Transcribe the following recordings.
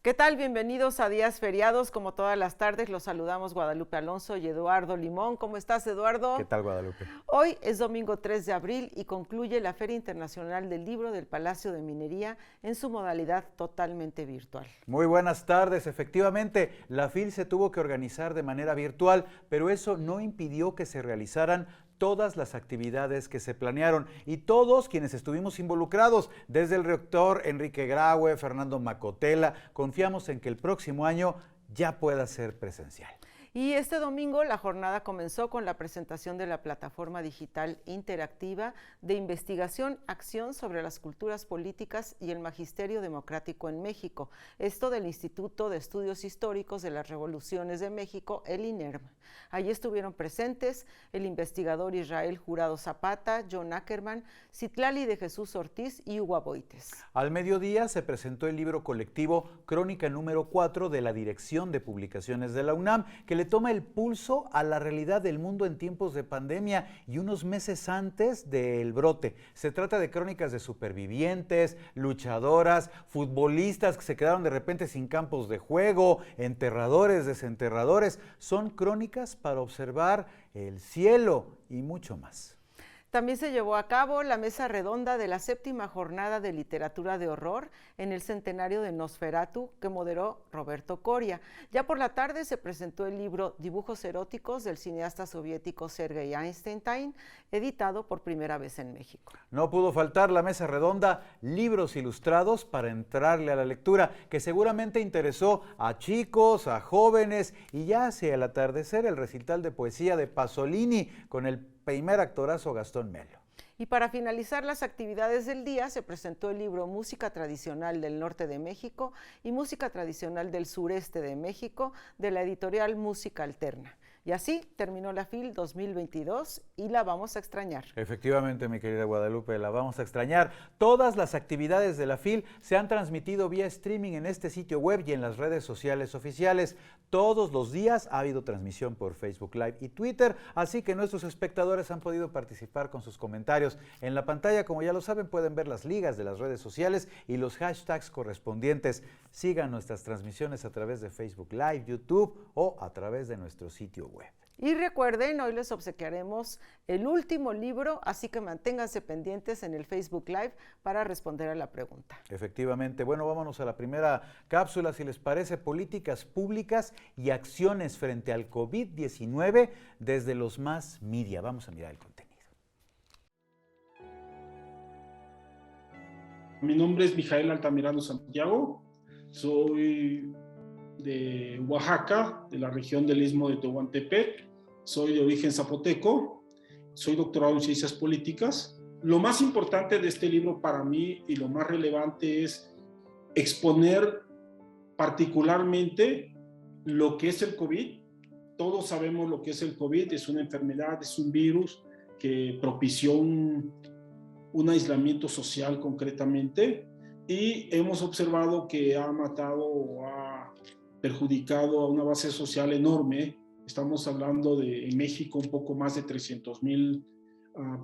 ¿Qué tal? Bienvenidos a Días Feriados. Como todas las tardes, los saludamos Guadalupe Alonso y Eduardo Limón. ¿Cómo estás, ¿Qué Eduardo? tal, Guadalupe? Hoy es domingo 3 de abril y concluye la Feria Internacional del Libro del Palacio de Minería en su modalidad totalmente virtual. Muy buenas tardes. Efectivamente, la FIL se tuvo que organizar de manera virtual, pero eso no impidió que se realizaran todas las actividades que se planearon y todos quienes estuvimos involucrados, desde el rector Enrique Graue, Fernando Macotela, confiamos en que el próximo año ya pueda ser presencial. Y este domingo la jornada comenzó con la presentación de la plataforma digital interactiva de investigación, acción sobre las culturas políticas y el magisterio democrático en México. Esto del Instituto de Estudios Históricos de las Revoluciones de México, el INERM. Allí estuvieron presentes el investigador Israel Jurado Zapata, John Ackerman, Citlali de Jesús Ortiz y Hugo Aboites. Al mediodía se presentó el libro colectivo Crónica número 4 de la Dirección de Publicaciones de la UNAM, que le toma el pulso a la realidad del mundo en tiempos de pandemia y unos meses antes del brote. Se trata de crónicas de supervivientes, luchadoras, futbolistas que se quedaron de repente sin campos de juego, enterradores, desenterradores. Son crónicas para observar el cielo y mucho más. También se llevó a cabo la mesa redonda de la 7ª jornada de literatura de horror en el centenario de Nosferatu, que moderó Roberto Coria. Ya por la tarde se presentó el libro Dibujos eróticos del cineasta soviético Sergei Eisenstein, editado por primera vez en México. No pudo faltar la mesa redonda, libros ilustrados para entrarle a la lectura, que seguramente interesó a chicos, a jóvenes, y ya hacia el atardecer el recital de poesía de Pasolini con el primer actorazo Gastón Melo. Y para finalizar las actividades del día se presentó el libro Música Tradicional del Norte de México y Música Tradicional del Sureste de México de la editorial Música Alterna. Y así terminó la FIL 2022 y la vamos a extrañar. Efectivamente, mi querida Guadalupe, la vamos a extrañar. Todas las actividades de la FIL se han transmitido vía streaming en este sitio web y en las redes sociales oficiales. Todos los días ha habido transmisión por Facebook Live y Twitter, así que nuestros espectadores han podido participar con sus comentarios. En la pantalla, como ya lo saben, pueden ver las ligas de las redes sociales y los hashtags correspondientes. Sigan nuestras transmisiones a través de Facebook Live, YouTube o a través de nuestro sitio web. Y recuerden, hoy les obsequiaremos el último libro, así que manténganse pendientes en el Facebook Live para responder a la pregunta. Efectivamente. Bueno, vámonos a la primera cápsula, si les parece, políticas públicas y acciones frente al COVID-19 desde los más media. Vamos a mirar el contenido. Mi nombre es Mijael Altamirano Santiago, soy de Oaxaca, de la región del Istmo de Tehuantepec, soy de origen zapoteco, soy doctorado en Ciencias Políticas. Lo más importante de este libro para mí y lo más relevante es exponer particularmente lo que es el COVID. Todos sabemos lo que es el COVID, es una enfermedad, es un virus que propició un aislamiento social concretamente, y hemos observado que ha matado o ha perjudicado a una base social enorme. Estamos hablando de en México un poco más de 300,000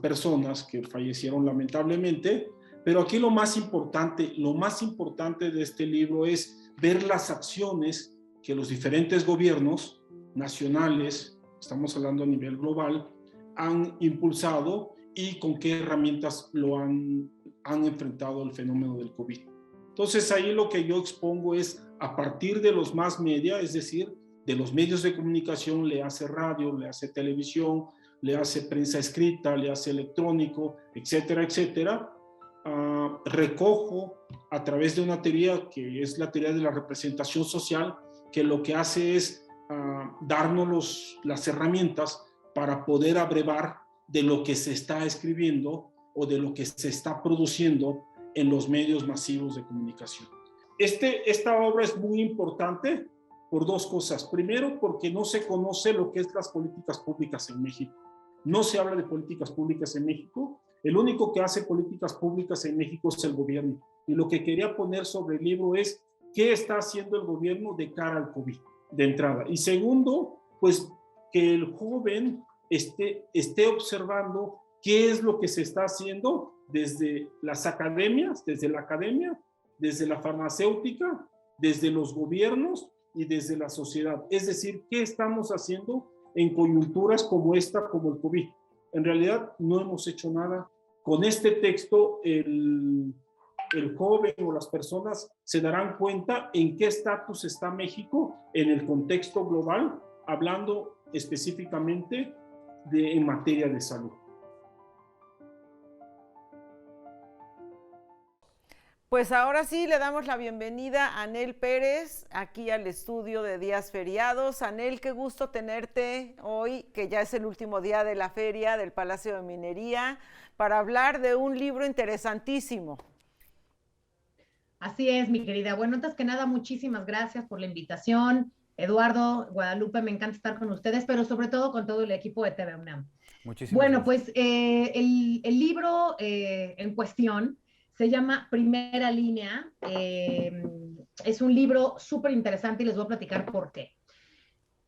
personas que fallecieron lamentablemente, pero aquí lo más importante de este libro es ver las acciones que los diferentes gobiernos nacionales, estamos hablando a nivel global, han impulsado y con qué herramientas lo han enfrentado el fenómeno del COVID. Entonces ahí lo que yo expongo es a partir de los más media, es decir, de los medios de comunicación, le hace radio, le hace televisión, le hace prensa escrita, le hace electrónico, etcétera, etcétera. Recojo a través de una teoría que es la teoría de la representación social, que lo que hace es darnos las herramientas para poder abrevar de lo que se está escribiendo o de lo que se está produciendo en los medios masivos de comunicación. Esta obra es muy importante por dos cosas. Primero, porque no se conoce lo que es las políticas públicas en México. No se habla de políticas públicas en México. El único que hace políticas públicas en México es el gobierno. Y lo que quería poner sobre el libro es qué está haciendo el gobierno de cara al COVID, de entrada. Y segundo, pues que el joven esté observando qué es lo que se está haciendo desde las academias, desde la academia, desde la farmacéutica desde los gobiernos y desde la sociedad. Es decir, ¿qué estamos haciendo en coyunturas como esta, como el COVID? En realidad no hemos hecho nada. Con este texto, el joven o las personas se darán cuenta en qué estatus está México en el contexto global, hablando específicamente en materia de salud. Pues ahora sí le damos la bienvenida a Anel Pérez aquí al estudio de Días Feriados. Anel, qué gusto tenerte hoy, que ya es el último día de la feria del Palacio de Minería, para hablar de un libro interesantísimo. Así es, mi querida. Bueno, antes que nada, muchísimas gracias por la invitación. Eduardo, Guadalupe, me encanta estar con ustedes, pero sobre todo con todo el equipo de TV UNAM. Muchísimas gracias. Pues el libro en cuestión se llama Primera Línea. Es un libro súper interesante y les voy a platicar por qué.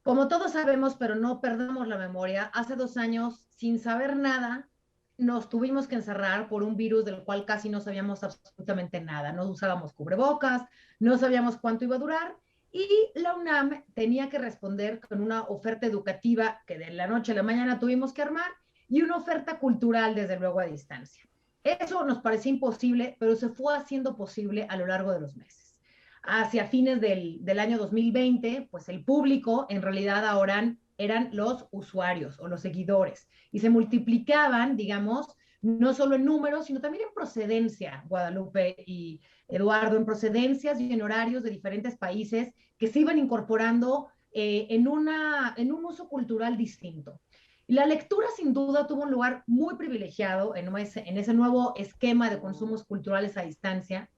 Como todos sabemos, pero no perdamos la memoria, hace 2 años, sin saber nada, nos tuvimos que encerrar por un virus del cual casi no sabíamos absolutamente nada. No usábamos cubrebocas, no sabíamos cuánto iba a durar y la UNAM tenía que responder con una oferta educativa que de la noche a la mañana tuvimos que armar y una oferta cultural, desde luego, a distancia. Eso nos parecía imposible, pero se fue haciendo posible a lo largo de los meses. Hacia fines del año 2020, pues el público en realidad ahora eran los usuarios o los seguidores y se multiplicaban, digamos, no solo en números, sino también en procedencia, Guadalupe y Eduardo, en procedencias y en horarios de diferentes países que se iban incorporando en un uso cultural distinto. Y la lectura sin duda tuvo un lugar muy privilegiado en ese nuevo esquema de consumos culturales a distancia.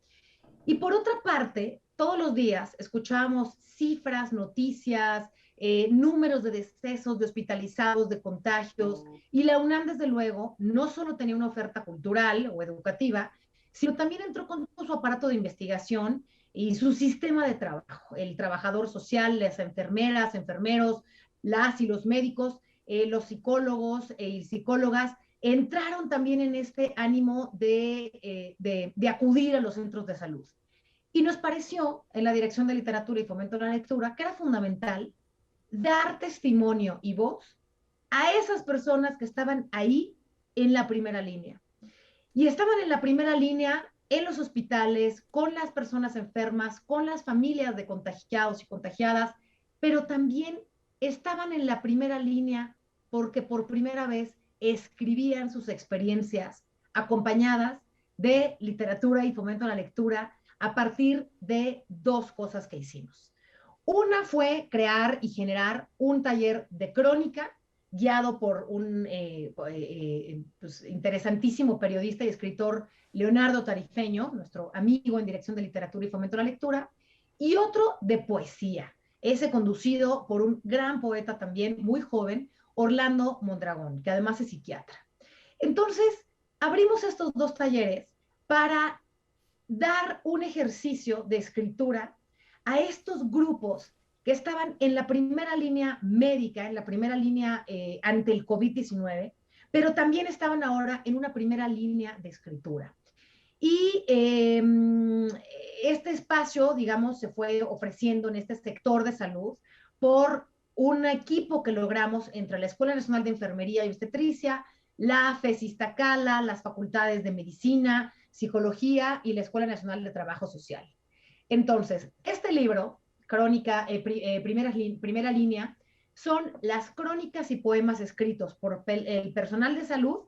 Y por otra parte, todos los días escuchábamos cifras, noticias, números de decesos, de hospitalizados, de contagios, y la UNAM, desde luego, no solo tenía una oferta cultural o educativa, sino también entró con todo su aparato de investigación y su sistema de trabajo, el trabajador social, las enfermeras, enfermeros, las y los médicos, los psicólogos y psicólogas, entraron también en este ánimo de acudir a los centros de salud. Y nos pareció, en la Dirección de Literatura y Fomento de la Lectura, que era fundamental dar testimonio y voz a esas personas que estaban ahí en la primera línea. Y estaban en la primera línea en los hospitales, con las personas enfermas, con las familias de contagiados y contagiadas, pero también estaban en la primera línea porque por primera vez escribían sus experiencias acompañadas de literatura y fomento a la lectura a partir de 2 cosas que hicimos. Una fue crear y generar un taller de crónica guiado por un pues, interesantísimo periodista y escritor, Leonardo Tarifeño, nuestro amigo en Dirección de Literatura y Fomento a la Lectura, y otro de poesía, ese conducido por un gran poeta también muy joven, Orlando Mondragón, que además es psiquiatra. Entonces, abrimos estos 2 talleres para dar un ejercicio de escritura a estos grupos que estaban en la primera línea médica, en la primera línea ante el COVID-19, pero también estaban ahora en una primera línea de escritura. Y este espacio, digamos, se fue ofreciendo en este sector de salud por un equipo que logramos entre la Escuela Nacional de Enfermería y Obstetricia, la FES Iztacala, las facultades de Medicina, Psicología y la Escuela Nacional de Trabajo Social. Entonces, este libro, Crónica, primera línea, son las crónicas y poemas escritos por el personal de salud,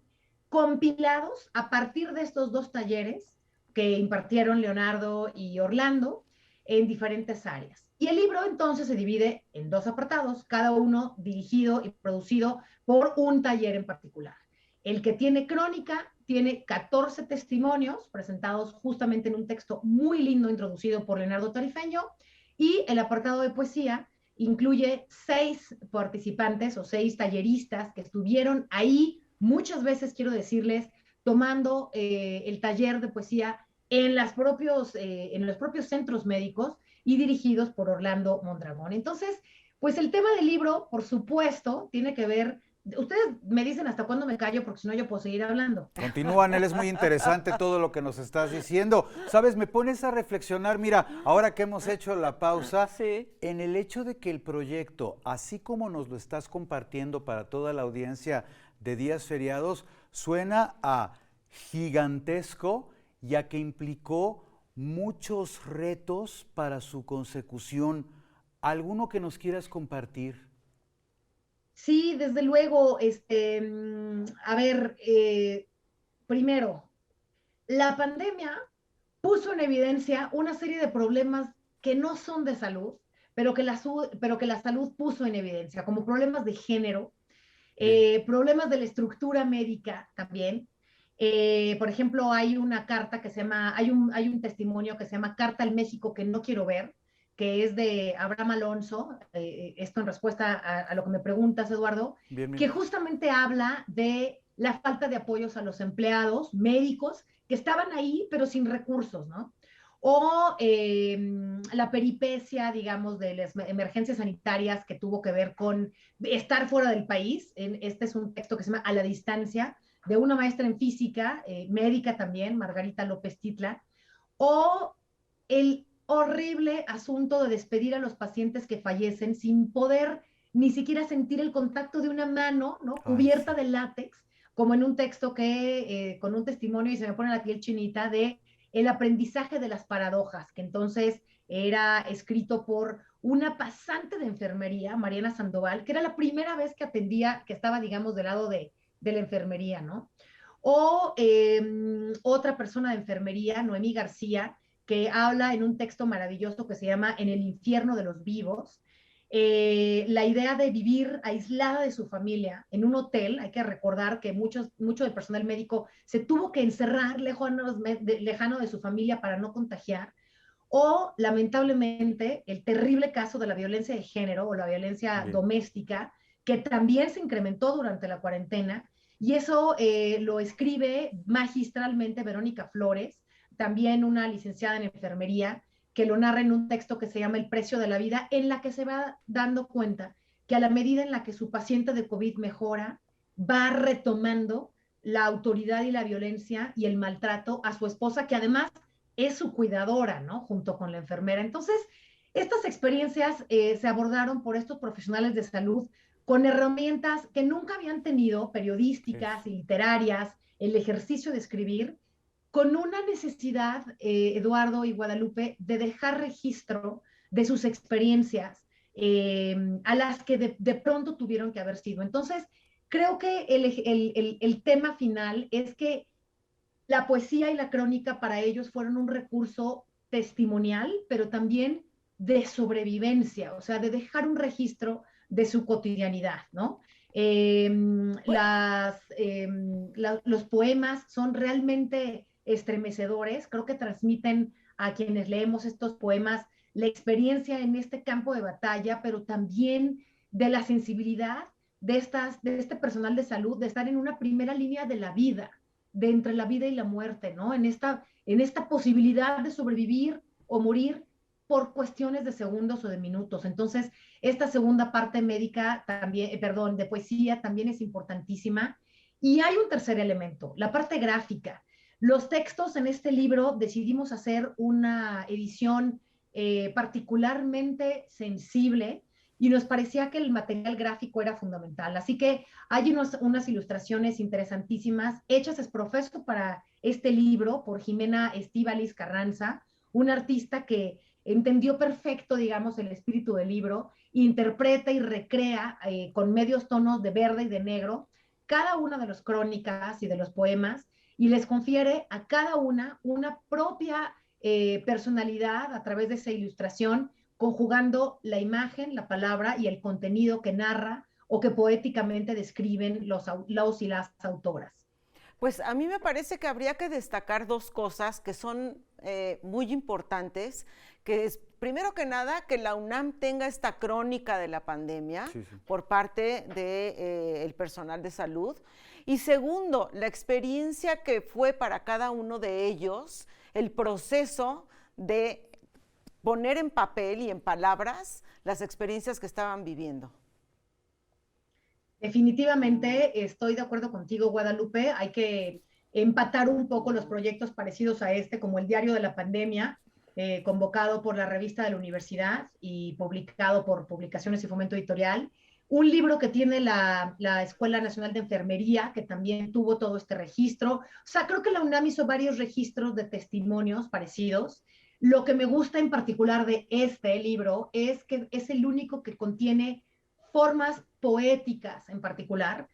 compilados a partir de estos 2 talleres que impartieron Leonardo y Orlando en diferentes áreas. Y el libro entonces se divide en 2 apartados, cada uno dirigido y producido por un taller en particular. El que tiene crónica tiene 14 testimonios presentados justamente en un texto muy lindo introducido por Leonardo Tarifeño, y el apartado de poesía incluye 6 participantes o 6 talleristas que estuvieron ahí, muchas veces quiero decirles, tomando el taller de poesía en los propios centros médicos y dirigidos por Orlando Mondragón. Entonces, pues el tema del libro, por supuesto, tiene que ver Ustedes me dicen hasta cuándo me callo, porque si no yo puedo seguir hablando. Continúa, Anel, es muy interesante todo lo que nos estás diciendo. Sabes, me pones a reflexionar, mira, ahora que hemos hecho la pausa, Sí. en el hecho de que el proyecto, así como nos lo estás compartiendo para toda la audiencia de días feriados, suena a gigantesco, ya que implicó muchos retos para su consecución. ¿Alguno que nos quieras compartir? Sí, desde luego, a ver, primero, la pandemia puso en evidencia una serie de problemas que no son de salud, pero que la salud puso en evidencia, como problemas de género, problemas de la estructura médica también. Por ejemplo, hay una carta que se llama, hay un testimonio que se llama Carta al México que no quiero ver, que es de Abraham Alonso, esto en respuesta a lo que me preguntas, Eduardo, Bien, bien. que justamente habla de la falta de apoyos a los empleados médicos que estaban ahí, pero sin recursos, ¿no? O la peripecia, digamos, de las emergencias sanitarias que tuvo que ver con estar fuera del país. Este es un texto que se llama A la distancia, de una maestra en física, médica también, Margarita López Titla, o el horrible asunto de despedir a los pacientes que fallecen sin poder ni siquiera sentir el contacto de una mano, ¿no? Ay, Cubierta sí. de látex, como en un texto con un testimonio, y se me pone la piel chinita, de el aprendizaje de las paradojas, que entonces era escrito por una pasante de enfermería, Mariana Sandoval, que era la primera vez que atendía, que estaba, digamos, del lado de la enfermería, ¿no? O otra persona de enfermería, Noemí García, que habla en un texto maravilloso que se llama En el infierno de los vivos, la idea de vivir aislada de su familia en un hotel. Hay que recordar que mucho del personal médico se tuvo que encerrar lejano de su familia para no contagiar. O, lamentablemente, el terrible caso de la violencia de género o la violencia Bien. doméstica, que también se incrementó durante la cuarentena. Y eso lo escribe magistralmente Verónica Flores, también una licenciada en enfermería, que lo narra en un texto que se llama El precio de la vida, en la que se va dando cuenta que a la medida en la que su paciente de COVID mejora, va retomando la autoridad y la violencia y el maltrato a su esposa, que además es su cuidadora, ¿no? Junto con la enfermera. Entonces, estas experiencias se abordaron por estos profesionales de salud con herramientas que nunca habían tenido, periodísticas y literarias, el ejercicio de escribir, con una necesidad, Eduardo y Guadalupe, de dejar registro de sus experiencias a las que de pronto tuvieron que haber sido. Entonces, creo que el tema final es que la poesía y la crónica para ellos fueron un recurso testimonial, pero también de sobrevivencia, o sea, de dejar un registro de su cotidianidad, ¿no? Los poemas son realmente estremecedores, creo que transmiten a quienes leemos estos poemas la experiencia en este campo de batalla, pero también de la sensibilidad de este personal de salud, de estar en una primera línea de la vida, de entre la vida y la muerte, ¿no? En esta posibilidad de sobrevivir o morir por cuestiones de segundos o de minutos. Entonces, esta segunda parte médica también, perdón, de poesía también es importantísima. Y hay un tercer elemento, la parte gráfica. Los textos en este libro decidimos hacer una edición particularmente sensible, y nos parecía que el material gráfico era fundamental. Así que hay unas ilustraciones interesantísimas hechas es profeso para este libro por Jimena Estíbaliz Carranza, una artista que entendió perfecto, digamos, el espíritu del libro, interpreta y recrea con medios tonos de verde y de negro cada una de las crónicas y de los poemas, y les confiere a cada una propia personalidad a través de esa ilustración, conjugando la imagen, la palabra y el contenido que narra o que poéticamente describen los y las autoras. Pues a mí me parece que habría que destacar dos cosas que son muy importantes, que es, primero que nada, que la UNAM tenga esta crónica de la pandemia por parte del personal de salud, y segundo, la experiencia que fue para cada uno de ellos, el proceso de poner en papel y en palabras las experiencias que estaban viviendo. Definitivamente estoy de acuerdo contigo, Guadalupe. Hay que empatar un poco los proyectos parecidos a este, como el Diario de la Pandemia, convocado por la revista de la universidad y publicado por Publicaciones y Fomento Editorial. Un libro que tiene la Escuela Nacional de Enfermería, que también tuvo todo este registro. O sea, creo que la UNAM hizo varios registros de testimonios parecidos. Lo que me gusta en particular de este libro es que es el único que contiene formas poéticas en particular.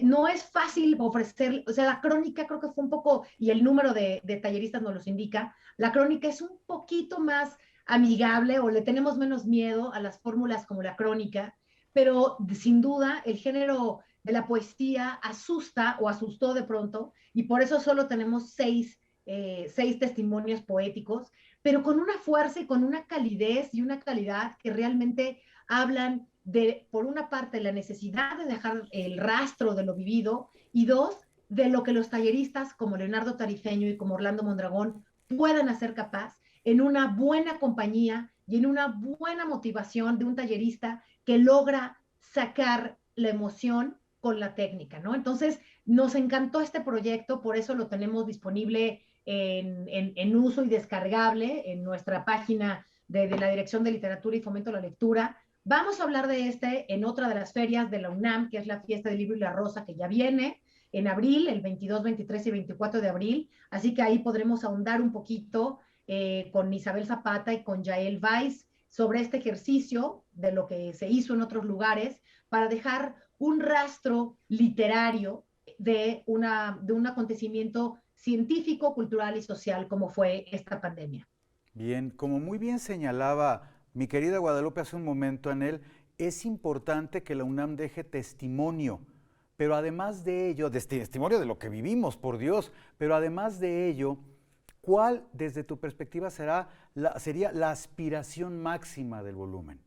No es fácil ofrecer, o sea, la crónica creo que fue un poco, y el número de talleristas nos los indica, la crónica es un poquito más amigable o le tenemos menos miedo a las fórmulas como la crónica, pero sin duda el género de la poesía asusta o asustó de pronto, y por eso solo tenemos seis testimonios poéticos, pero con una fuerza y con una calidez y una calidad que realmente hablan de, por una parte, la necesidad de dejar el rastro de lo vivido y dos, de lo que los talleristas como Leonardo Tarifeño y como Orlando Mondragón puedan hacer capaz en una buena compañía y en una buena motivación de un tallerista que logra sacar la emoción con la técnica, ¿no? Entonces, nos encantó este proyecto, por eso lo tenemos disponible en uso y descargable en nuestra página de la Dirección de Literatura y Fomento a la Lectura. Vamos a hablar de este en otra de las ferias de la UNAM, que es la Fiesta del Libro y la Rosa, que ya viene en abril, el 22, 23 y 24 de abril. Así que ahí podremos ahondar un poquito con Isabel Zapata y con Yael Weiss sobre este ejercicio de lo que se hizo en otros lugares para dejar un rastro literario de un acontecimiento científico, cultural y social como fue esta pandemia. Bien, como muy bien señalaba mi querida Guadalupe hace un momento, Anel, es importante que la UNAM deje testimonio, pero además de ello, testimonio de lo que vivimos, por Dios, pero además de ello, ¿cuál desde tu perspectiva sería la aspiración máxima del volumen?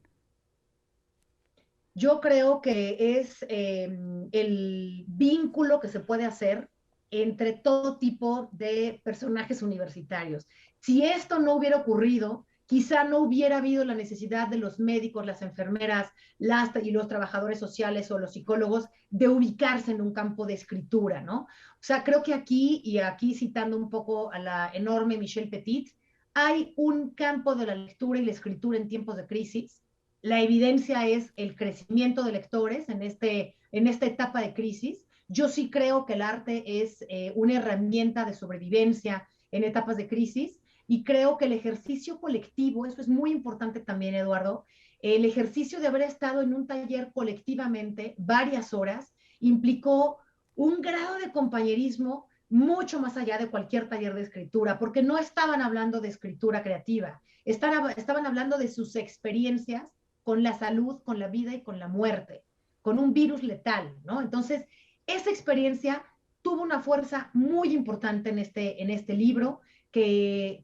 Yo creo que es el vínculo que se puede hacer entre todo tipo de personajes universitarios. Si esto no hubiera ocurrido, quizá no hubiera habido la necesidad de los médicos, las enfermeras, y los trabajadores sociales o los psicólogos de ubicarse en un campo de escritura, ¿no? O sea, creo que aquí, y aquí citando un poco a la enorme Michelle Petit, hay un campo de la lectura y la escritura en tiempos de crisis. La evidencia es el crecimiento de lectores en esta etapa de crisis. Yo sí creo que el arte es una herramienta de sobrevivencia en etapas de crisis y creo que el ejercicio colectivo, eso es muy importante también, Eduardo, el ejercicio de haber estado en un taller colectivamente varias horas implicó un grado de compañerismo mucho más allá de cualquier taller de escritura, porque no estaban hablando de escritura creativa, estaban hablando de sus experiencias con la salud, con la vida y con la muerte, con un virus letal, ¿no? Entonces, esa experiencia tuvo una fuerza muy importante en este libro y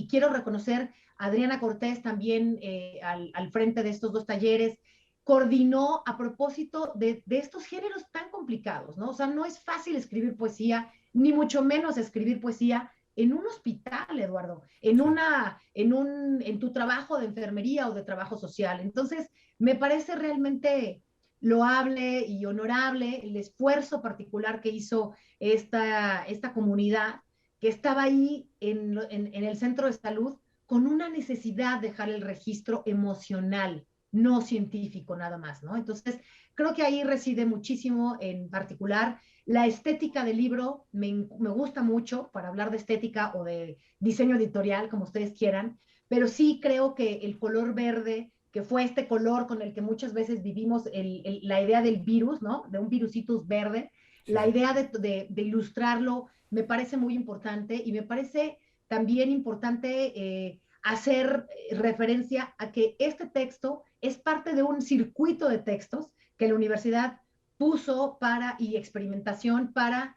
quiero reconocer a Adriana Cortés también al frente de estos dos talleres, coordinó a propósito de estos géneros tan complicados, ¿no? O sea, no es fácil escribir poesía, ni mucho menos escribir poesía en un hospital, Eduardo, en tu trabajo de enfermería o de trabajo social. Entonces, me parece realmente loable y honorable el esfuerzo particular que hizo esta comunidad que estaba ahí en el centro de salud con una necesidad de dejar el registro emocional, no científico nada más, ¿no? Entonces, creo que ahí reside muchísimo en particular la estética del libro. Me gusta mucho para hablar de estética o de diseño editorial, como ustedes quieran, pero sí creo que el color verde, que fue este color con el que muchas veces vivimos la idea del virus, ¿no? De un virusitus verde, sí. La idea de ilustrarlo me parece muy importante y me parece también importante hacer referencia a que este texto es parte de un circuito de textos que la universidad puso y experimentación para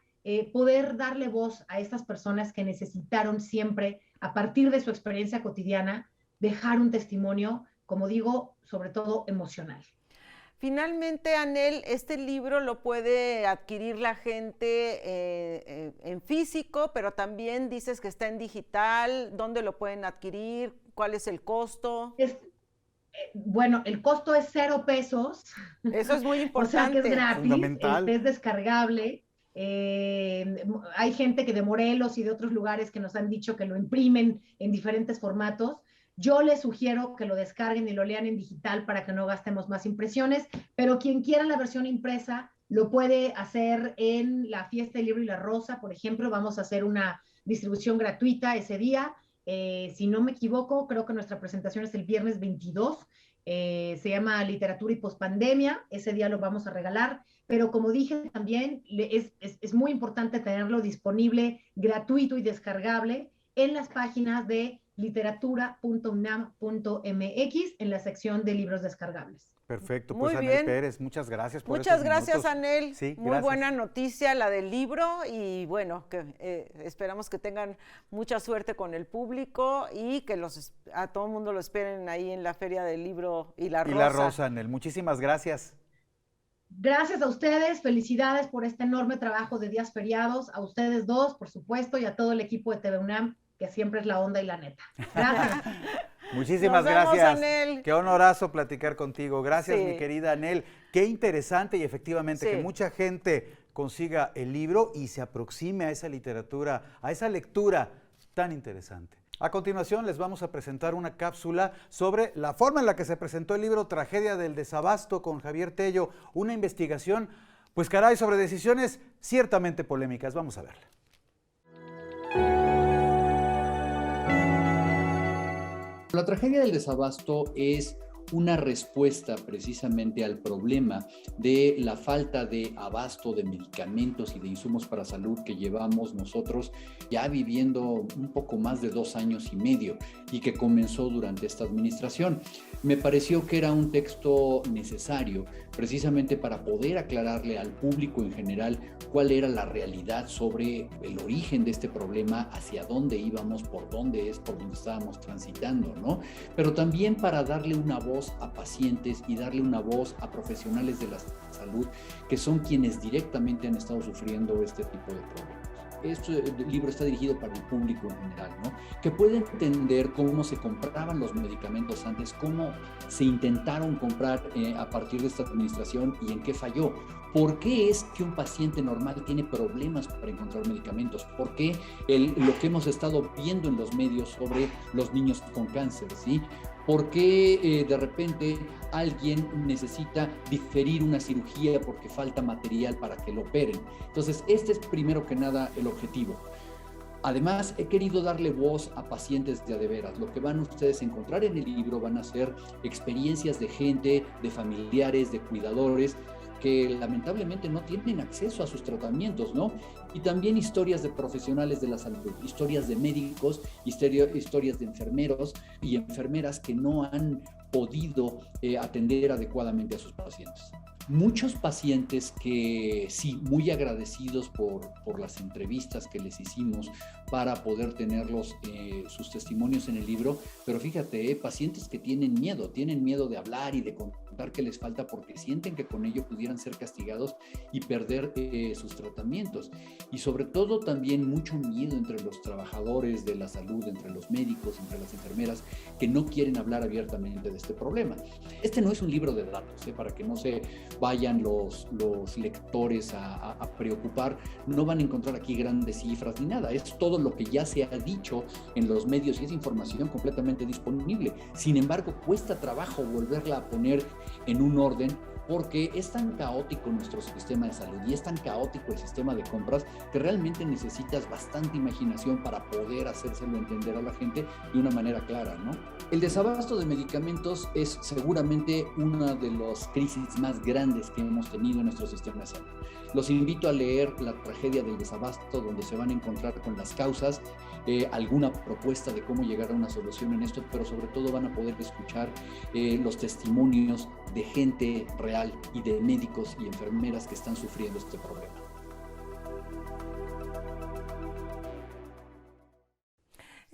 poder darle voz a estas personas que necesitaron siempre, a partir de su experiencia cotidiana, dejar un testimonio, como digo, sobre todo emocional. Finalmente, Anel, este libro lo puede adquirir la gente en físico, pero también dices que está en digital. ¿Dónde lo pueden adquirir? ¿Cuál es el costo? Bueno, el costo es 0 pesos. Eso es muy O sea que importante. es gratis, Fundamental. es descargable. Hay gente que de Morelos y de otros lugares que nos han dicho que lo imprimen en diferentes formatos. Yo les sugiero que lo descarguen y lo lean en digital para que no gastemos más impresiones, pero quien quiera la versión impresa lo puede hacer en la Fiesta del Libro y la Rosa, por ejemplo. Vamos a hacer una distribución gratuita ese día. Si no me equivoco, creo que nuestra presentación es el viernes 22. Se llama Literatura y Pospandemia. Ese día lo vamos a regalar. Pero como dije también, es muy importante tenerlo disponible, gratuito y descargable en las páginas de literatura.unam.mx en la sección de libros descargables. Perfecto, Muy pues Anel bien. Pérez, muchas gracias por Muchas estos gracias, minutos. Anel. Sí, Muy gracias. buena noticia la del libro y bueno, que esperamos que tengan mucha suerte con el público y que a todo el mundo lo esperen ahí en la Feria del Libro y la Rosa. Y la Rosa, Anel. Muchísimas gracias. Gracias a ustedes, felicidades por este enorme trabajo de días feriados, a ustedes dos, por supuesto, y a todo el equipo de TV UNAM, que siempre es la onda y la neta. Gracias. Muchísimas Nos vemos, gracias. Anel. Qué honorazo platicar contigo. Gracias, Sí. mi querida Anel. Qué interesante y efectivamente Sí. que mucha gente consiga el libro y se aproxime a esa literatura, a esa lectura tan interesante. A continuación les vamos a presentar una cápsula sobre la forma en la que se presentó el libro Tragedia del Desabasto con Javier Tello, una investigación, pues caray, sobre decisiones ciertamente polémicas. Vamos a verla. La tragedia del desabasto es una respuesta precisamente al problema de la falta de abasto de medicamentos y de insumos para salud que llevamos nosotros ya viviendo un poco más de 2 años y medio y que comenzó durante esta administración. Me pareció que era un texto necesario precisamente para poder aclararle al público en general cuál era la realidad sobre el origen de este problema, hacia dónde íbamos, por dónde estábamos transitando, ¿no? Pero también para darle una voz a pacientes y darle una voz a profesionales de la salud que son quienes directamente han estado sufriendo este tipo de problemas. Este libro está dirigido para el público en general, ¿no? Que puede entender cómo se compraban los medicamentos antes, cómo se intentaron comprar a partir de esta administración y en qué falló. ¿Por qué es que un paciente normal tiene problemas para encontrar medicamentos? ¿Por qué lo que hemos estado viendo en los medios sobre los niños con cáncer, ¿sí? ¿Por qué de repente alguien necesita diferir una cirugía porque falta material para que lo operen? Entonces, este es primero que nada el objetivo. Además, he querido darle voz a pacientes de a de veras. Lo que van ustedes a encontrar en el libro van a ser experiencias de gente, de familiares, de cuidadores, que lamentablemente no tienen acceso a sus tratamientos, ¿no? Y también historias de profesionales de la salud, historias de médicos, historias de enfermeros y enfermeras que no han podido atender adecuadamente a sus pacientes. Muchos pacientes que sí, muy agradecidos por las entrevistas que les hicimos para poder tenerlos sus testimonios en el libro, pero fíjate, pacientes que tienen miedo de hablar y de contar qué les falta porque sienten que con ello pudieran ser castigados y perder sus tratamientos. Y sobre todo también mucho miedo entre los trabajadores de la salud, entre los médicos, entre las enfermeras, que no quieren hablar abiertamente de este problema. Este no es un libro de datos, para que no se vayan los lectores a preocupar. No van a encontrar aquí grandes cifras ni nada. Es todo lo que ya se ha dicho en los medios y es información completamente disponible. Sin embargo, cuesta trabajo volverla a poner en un orden porque es tan caótico nuestro sistema de salud y es tan caótico el sistema de compras que realmente necesitas bastante imaginación para poder hacérselo entender a la gente de una manera clara, ¿no? El desabasto de medicamentos es seguramente una de las crisis más grandes que hemos tenido en nuestro sistema de salud. Los invito a leer La tragedia del desabasto, donde se van a encontrar con las causas, alguna propuesta de cómo llegar a una solución en esto, pero sobre todo van a poder escuchar los testimonios de gente real y de médicos y enfermeras que están sufriendo este problema.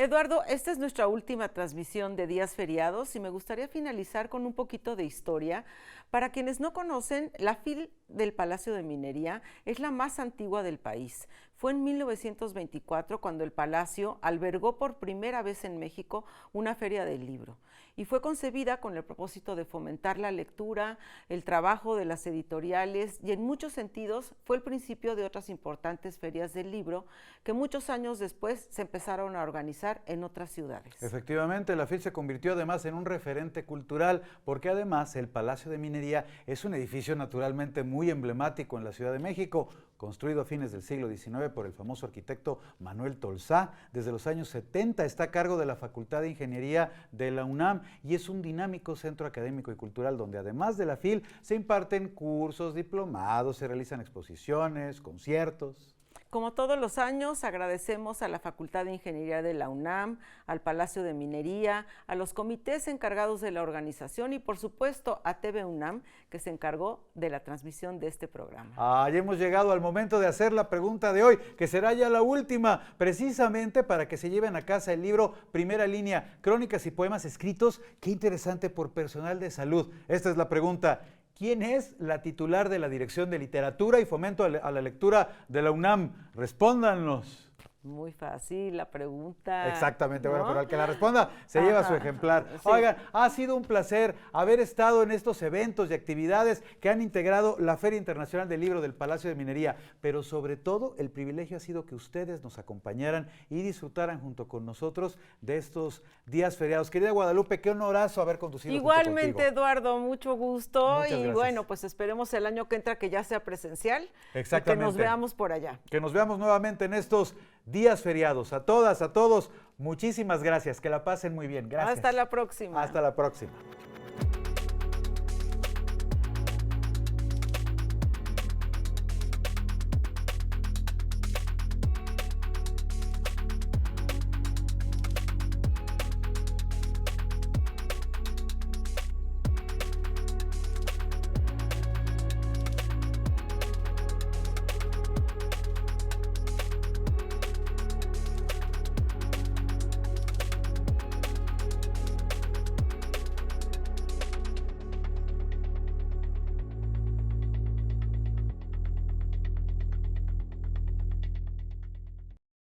Eduardo, esta es nuestra última transmisión de días feriados y me gustaría finalizar con un poquito de historia. Para quienes no conocen, la FIL del Palacio de Minería es la más antigua del país. Fue en 1924 cuando el Palacio albergó por primera vez en México una feria del libro y fue concebida con el propósito de fomentar la lectura, el trabajo de las editoriales y en muchos sentidos fue el principio de otras importantes ferias del libro que muchos años después se empezaron a organizar en otras ciudades. Efectivamente, la FIL se convirtió además en un referente cultural porque además el Palacio de Minería es un edificio naturalmente muy emblemático en la Ciudad de México, construido a fines del siglo XIX por el famoso arquitecto Manuel Tolsá. Desde los años 70 está a cargo de la Facultad de Ingeniería de la UNAM y es un dinámico centro académico y cultural donde además de la FIL se imparten cursos, diplomados, se realizan exposiciones, conciertos. Como todos los años, agradecemos a la Facultad de Ingeniería de la UNAM, al Palacio de Minería, a los comités encargados de la organización y, por supuesto, a TV UNAM, que se encargó de la transmisión de este programa. Ya hemos llegado al momento de hacer la pregunta de hoy, que será ya la última, precisamente para que se lleven a casa el libro Primera Línea, Crónicas y Poemas Escritos, qué interesante, por personal de salud. Esta es la pregunta. ¿Quién es la titular de la Dirección de Literatura y Fomento a la Lectura de la UNAM? Respóndanos. Muy fácil la pregunta. Exactamente, ¿no? bueno, pero al que la responda se lleva su ejemplar. Sí. Oigan, ha sido un placer haber estado en estos eventos y actividades que han integrado la Feria Internacional del Libro del Palacio de Minería, pero sobre todo el privilegio ha sido que ustedes nos acompañaran y disfrutaran junto con nosotros de estos días feriados. Querida Guadalupe, qué honorazo haber conducido. Igualmente, Eduardo, mucho gusto. Muchas gracias. Bueno, pues esperemos el año que entra que ya sea presencial. Exactamente. Y que nos veamos por allá. Que nos veamos nuevamente en estos días feriados. A todas, a todos, muchísimas gracias. Que la pasen muy bien. Gracias. Hasta la próxima. Hasta la próxima.